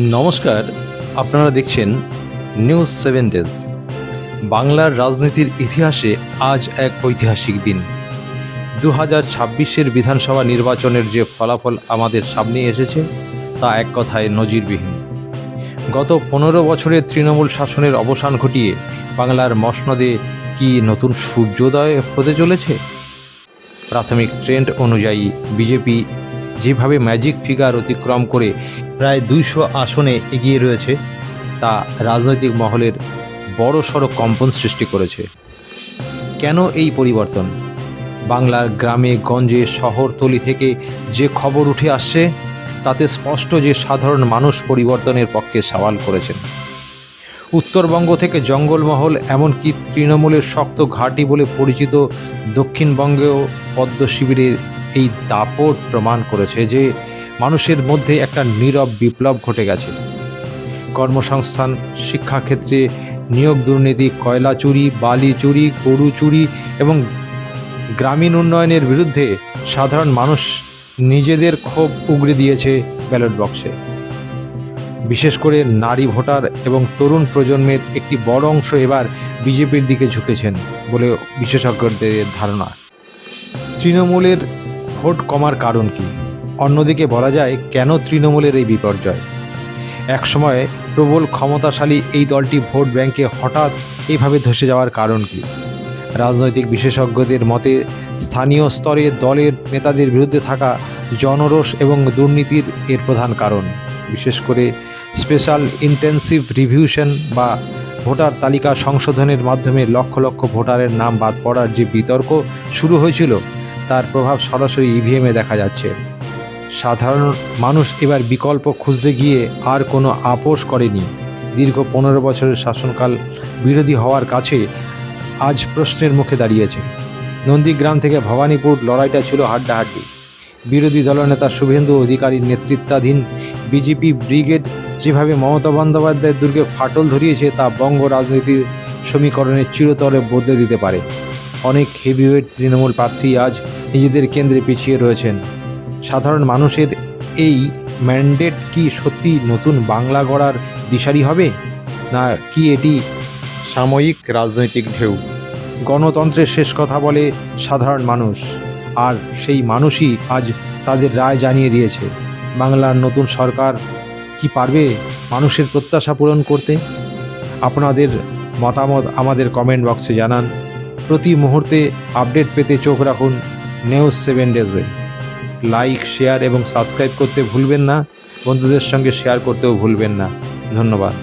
নমস্কার, আপনারা দেখছেন নিউজ 7 ডেজ। বাংলার রাজনীতির ইতিহাসে আজ এক ঐতিহাসিক দিন। 2026-এর বিধানসভা নির্বাচনের যে ফলাফল আমাদের সামনে এসেছে তা এক কথায় নজিরবিহীন। গত 15 বছরের তৃণমূল শাসনের অবসান ঘটিয়ে বাংলার মসনদে কি নতুন সূর্যোদয় হতে চলেছে? প্রাথমিক ট্রেন্ড অনুযায়ী বিজেপি যেভাবে ম্যাজিক ফিগার অতিক্রম করে প্রায় 200 আসনে এগিয়ে রয়েছে, তা রাজনৈতিক মহলের বড়সড় কম্পন সৃষ্টি করেছে। কেন এই পরিবর্তন? বাংলার গ্রামে গঞ্জে শহরতলি থেকে যে খবর উঠে আসছে তাতে স্পষ্ট যে সাধারণ মানুষ পরিবর্তনের পক্ষে সওয়াল করেছেন। উত্তরবঙ্গ থেকে জঙ্গলমহল, এমনকি তৃণমূলের শক্ত ঘাঁটি বলে পরিচিত দক্ষিণবঙ্গেও পদ্ম শিবিরের এই দাপট প্রমাণ করেছে যে মানুষের মধ্যে একটা নীরব বিপ্লব ঘটে গেছে। কর্মসংস্থান, শিক্ষাক্ষেত্রে নিয়োগ দুর্নীতি, কয়লা চুরি, বালি চুরি, গরু চুরি এবং গ্রামীণ উন্নয়নের বিরুদ্ধে সাধারণ মানুষ নিজেদের ক্ষোভ উগরে দিয়েছে ব্যালট বক্সে। বিশেষ করে নারী ভোটার এবং তরুণ প্রজন্মের একটি বড় অংশ এবার বিজেপির দিকে ঝুঁকেছেন বলে বিশেষজ্ঞদের ধারণা। তৃণমূলের ভোট কমার কারণ কি? অন্যদিকে বলা যায় কেন তৃণমূলের এই বিপর্যয়। একসময় প্রবল ক্ষমতাশালী এই দলটি ভোট ব্যাংকে হঠাৎ এইভাবে ধসে যাওয়ার কারণ কি? রাজনৈতিক বিশেষজ্ঞদের মতে স্থানীয় স্তরে দলের নেতাদের বিরুদ্ধে থাকা জনরোষ এবং দুর্নীতির এর প্রধান কারণ। বিশেষ করে স্পেশাল ইন্টেন্সিভ রিভিউশন বা ভোটার তালিকা সংশোধনের মাধ্যমে লক্ষ লক্ষ ভোটারের নাম বাদ পড়ার যে বিতর্ক শুরু হয়েছিল, তার প্রভাব সরাসরি ইভিএমে দেখা যাচ্ছে। সাধারণ মানুষ এবার বিকল্প খুঁজতে গিয়ে আর কোনো আপোষ করেনি। দীর্ঘ 15 বছরের শাসনকাল বিরোধী হওয়ার কাছে আজ প্রশ্নের মুখে দাঁড়িয়েছে। নন্দীগ্রাম থেকে ভবানীপুর লড়াইটা ছিল হাড্ডাহাড্ডি। বিরোধী দলনেতা শুভেন্দু অধিকারীর নেতৃত্বাধীন বিজেপি ব্রিগেড যেভাবে মমতা বন্দ্যোপাধ্যায়ের দুর্গে ফাটল ধরিয়েছে তা বঙ্গ রাজনীতির সমীকরণের চিরতরে বদলে দিতে পারে। অনেক হেভিওয়েট তৃণমূল প্রার্থী আজ নিজেদের কেন্দ্রে পিছিয়ে রয়েছেন। সাধারণ মানুষের এই ম্যান্ডেট কি সত্যি নতুন বাংলা গড়ার দিশারি হবে, না কি এটি সাময়িক রাজনৈতিক ঢেউ? গণতন্ত্রের শেষ কথা বলে সাধারণ মানুষ, আর সেই মানুষই আজ তাদের রায় জানিয়ে দিয়েছে। বাংলার নতুন সরকার কি পারবে মানুষের প্রত্যাশা পূরণ করতে? আপনাদের মতামত আমাদের কমেন্ট বক্সে জানান। প্রতি মুহূর্তে আপডেট পেতে চোখ রাখুন নিউজ 7 ডেজে। লাইক, শেয়ার এবং সাবস্ক্রাইব করতে ভুলবেন না। বন্ধুদের সঙ্গে শেয়ার করতেও ভুলবেন না। ধন্যবাদ।